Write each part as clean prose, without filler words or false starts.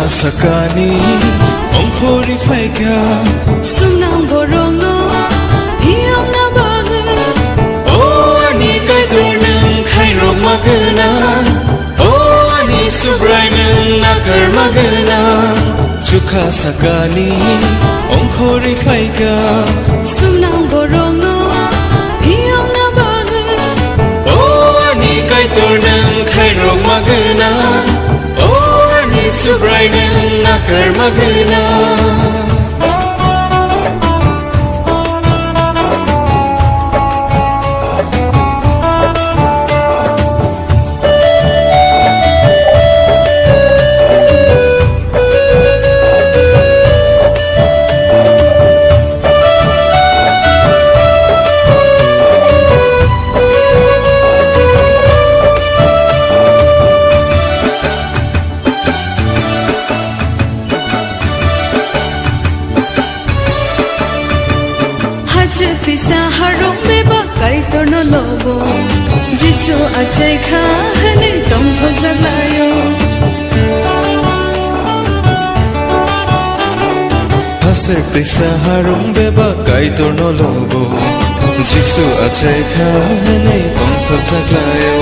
sakani ongkhori phaika sumnang borong no hiong na bagu o ani kai tur nang khai rong magana o ani subrai nang nakar magana chukha sakani ongkhori phaika sumnang borong no hiong na bagu o ani kai tur nang khai rong magana o ani subrai nang nakar magana Hajati sa harong me ba kai tor no lobo jisu achai kha hane tom thol zalayo Hajati sa harong me ba kai tor no lobo jisu achai kha hane tom thol zalayo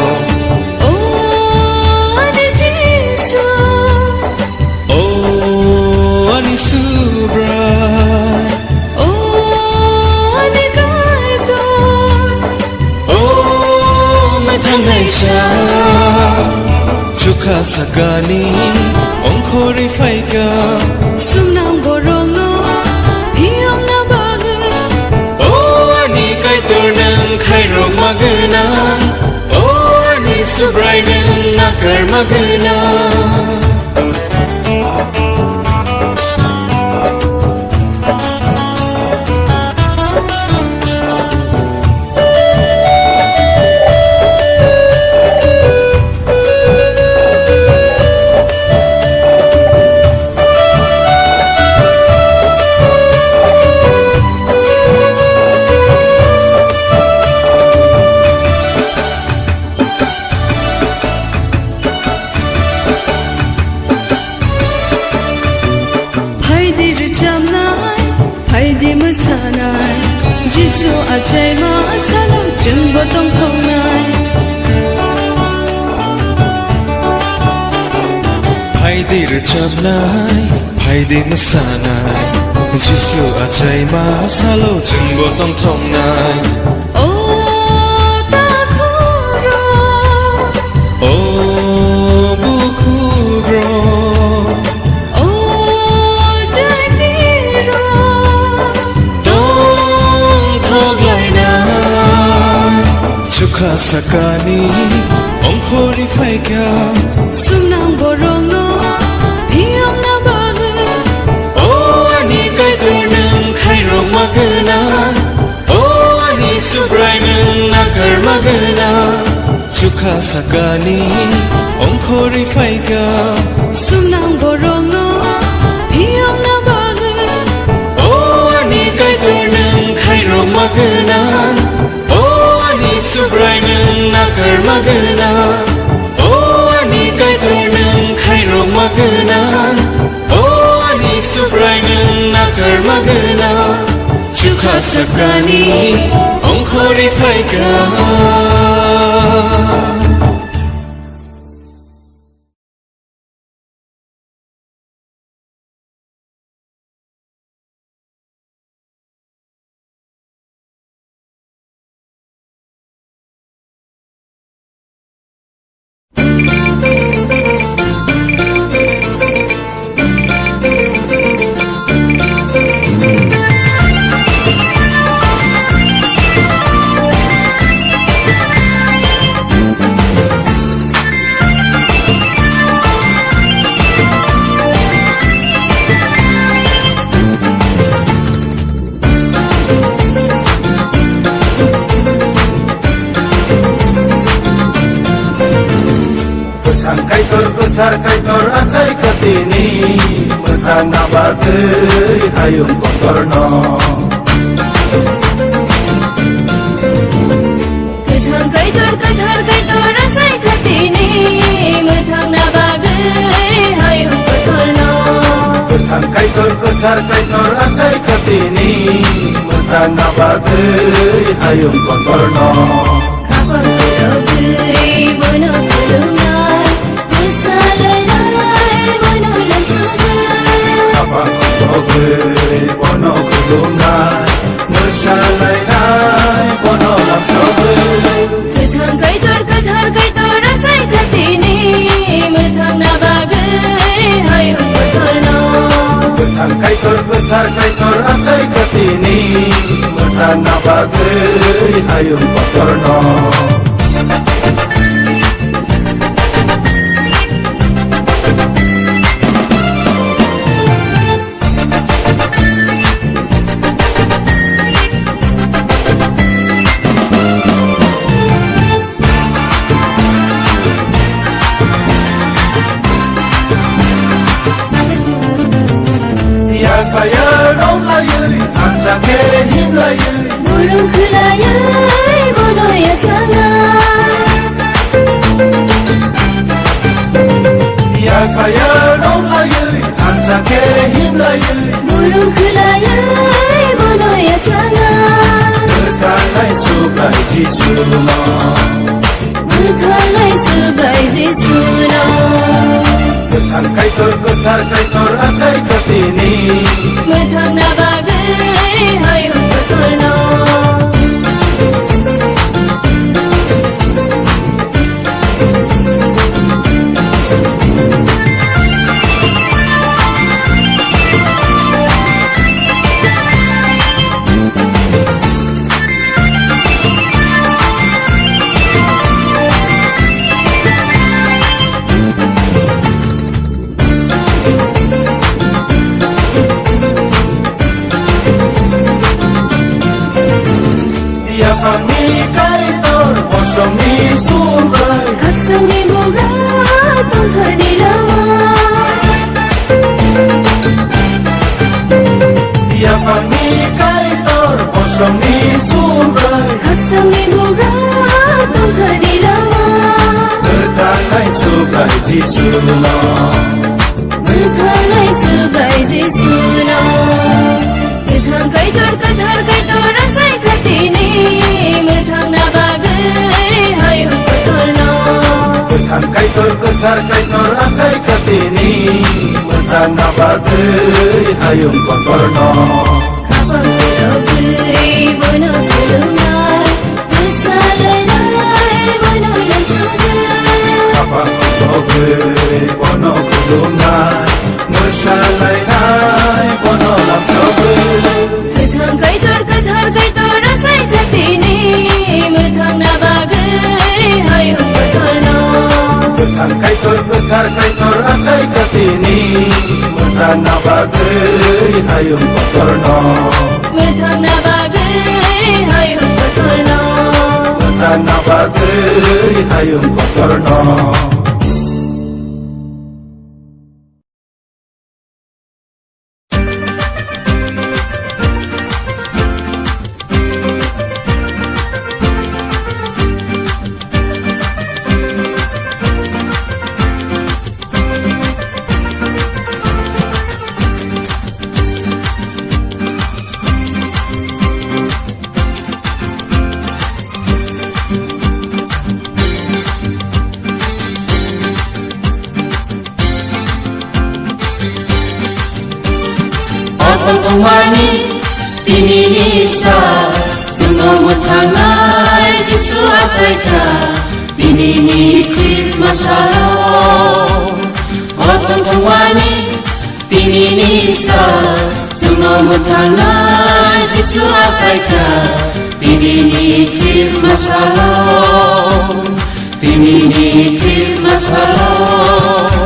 oh ani jisu oh ani subra Chukha sakani ongkhori phaika sumnang borong no hiong na bagu o ani kai tur nang khai rong magana o ani subrai nang nakar magana Phaidi musanai jisu achai ma salo jumbo tong thongnai Phaidi ruchamnai phaidi musanai jisu achai ma salo jumbo tong thongnai o ta khuro o bukhubro Chukha sakani ongkhori phaika sumnang borong no hiong na bagu o ani kai tur nang khai rong magana o ani subrai nang nakar magana Chukha sakani ongkhori phaika sumnang borong no hiong na bagu o ani kai tur nang khai rong magana subrai nang nakar magana o ani kai tur nang khai rong magana o ani subrai nang nakar magana Chukha sakani ongkhori phaika Kuthar kai tor achai katini Muthang na bagai hayum kotorno Kuthar kai tor achai katini Muthang na bagai hayum kotorno kaitor ketar kaitor acai ketini Metana bagai hayung kotorno Kapang kulogai bono kulungan Besalanai bono dan sungai Kapang kulogai bono kulungan Nersalai bono lam sogai Ketang kaitor asai ketini Metana bagai hayung kotorno Ketang kaitor ketar kaitor acai ketini Metana bagai hayung kotorno Kaya dong layui, anca kehin layui Burung kelayai bono ya jangan Ya kaya dong layui, anca kehin layui Burung kelayai bono ya jangan Berkalai sukai jisuno Berkalai sebai jisuno Ketang kaitor ketar kaitor acai ketini Metang na bagai hayung kotorno Ya kami kaitor bosong ni subai Katsang ni burat tongkar di lawa Ya kami kaitor bosong ni subai Katsang ni burat tongkar di lawa Berkalai sukai jisuno Berkalai sebai jisuno Ketang kaitor asai ketini Metang na bagai hayung kotorno Ketang kaitor ketar kaitor acai ketini Metana bagai hayung kotorno Kapang kulogai bono kulungan Besalanai bono dan sungai Kapang kulogai bono kulungan Nersalai bono lam sogai Ketang kaitor asai ketini Metang na bagai hayung kotorno Ketang kaitor ketar kaitor acai ketini Metana bagai hayung kotorno Metang na bagai hayung kotorno Metana bagai hayung kotorno Tumani tininisa Semua mutangai Jisu asaika Tinini Christmas Shalom Otong tumani tininisa Semua mutangai Jisu asaika Tinini Christmas Shalom Tinini Christmas Shalom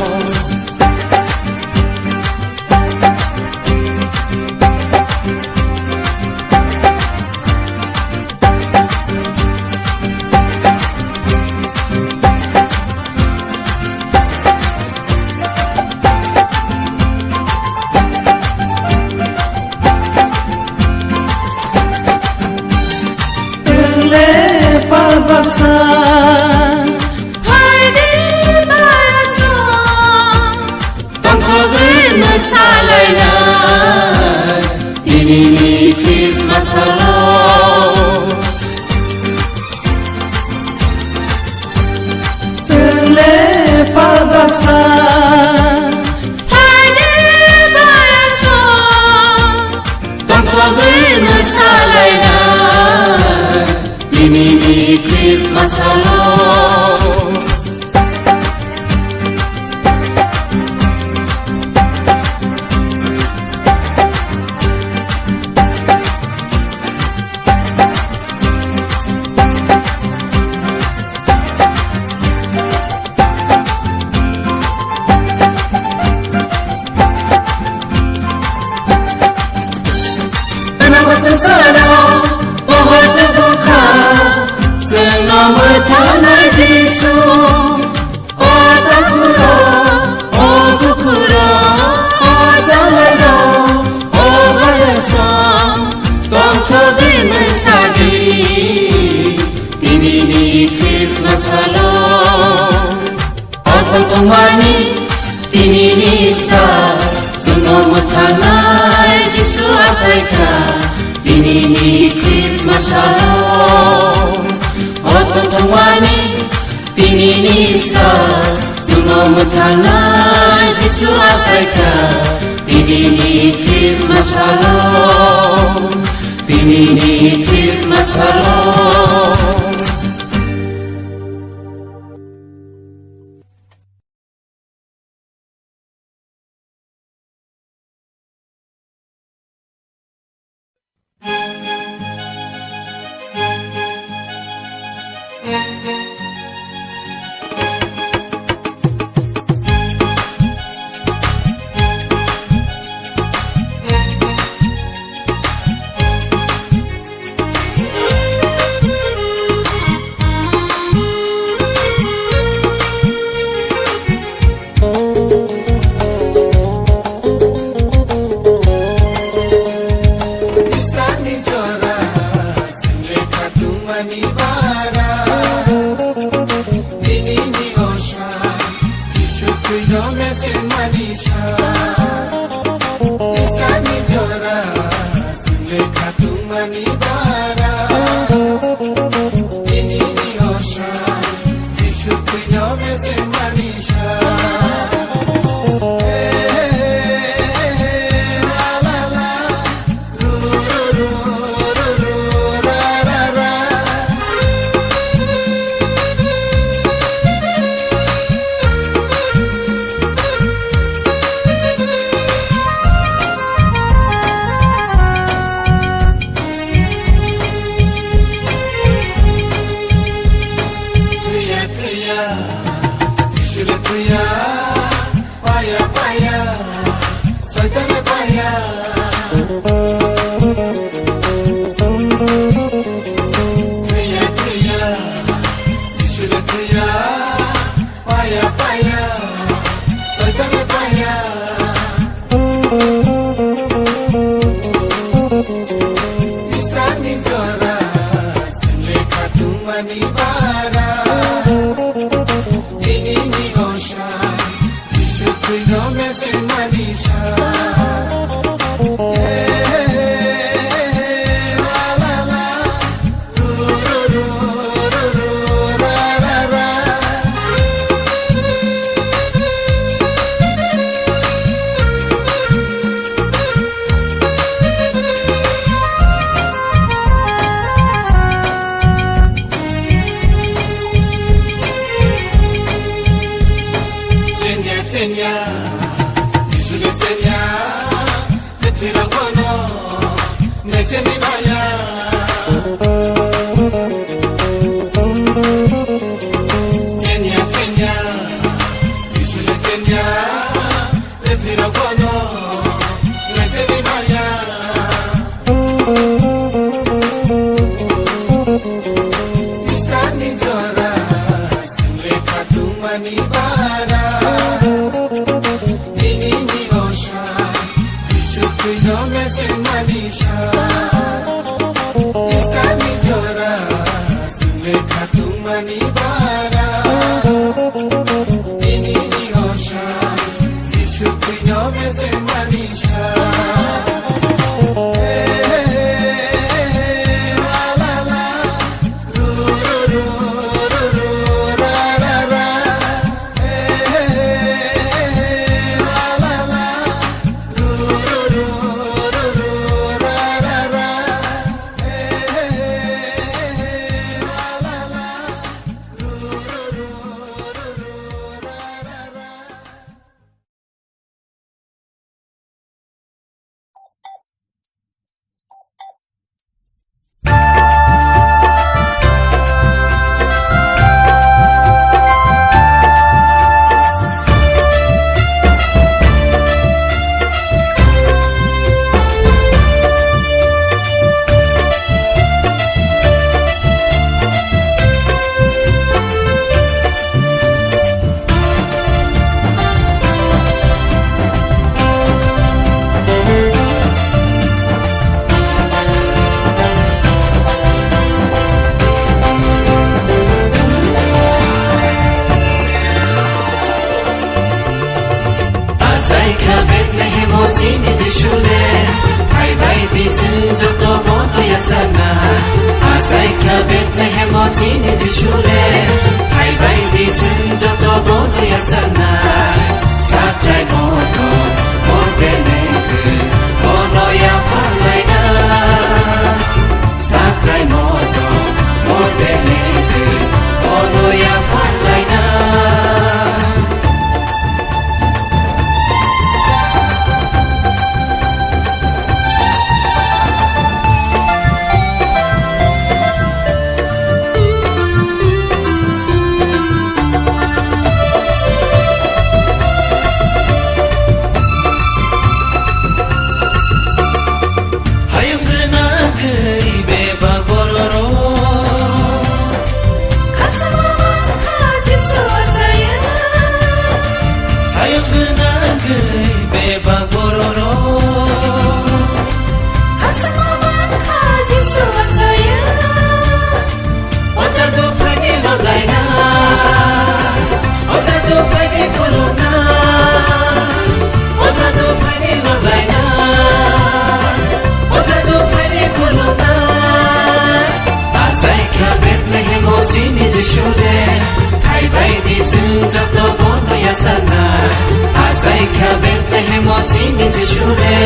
Salai na Christmas alone. Sensara, बहुत दुखा, senam thana Jisu, o dukhura, o jalera, o barasa, tongkho din sagi, tini Christmas alone, o tumani, tini nisa, senam thana Jisu asaika. Tinini Christmas alone, otong tungwani, tinini sa, sunom thana Jisu asaika. Tinini Christmas alone, tinini Christmas alone. sini jisule hai bai di sun joto bono ya sanai satrai moto mor bene bono ya falai na satrai moto mor bene bono ya falai na sini jisule hai bai di sun joto bono ya sana asai kha Bethlehem sini jisule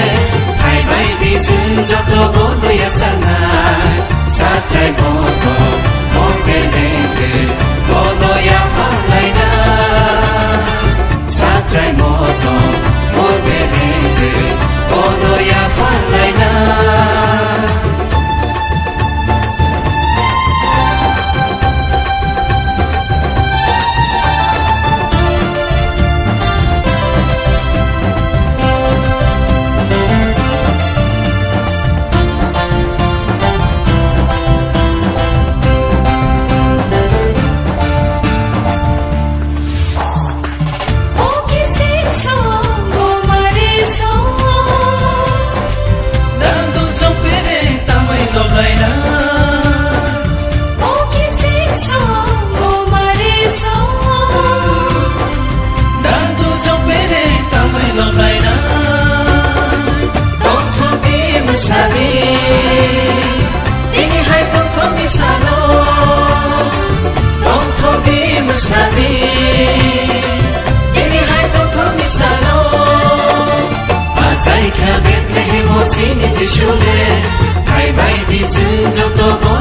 hai bai di sun joto bono ya sana satrai moto mor bene bono ya falai na satrai moto mor bene bono ya falai na ini hai tong tong di sano tong tong di mesadi ini hai tong tong di sano asai kha Bethlehem sini jisule hai bai di sun joto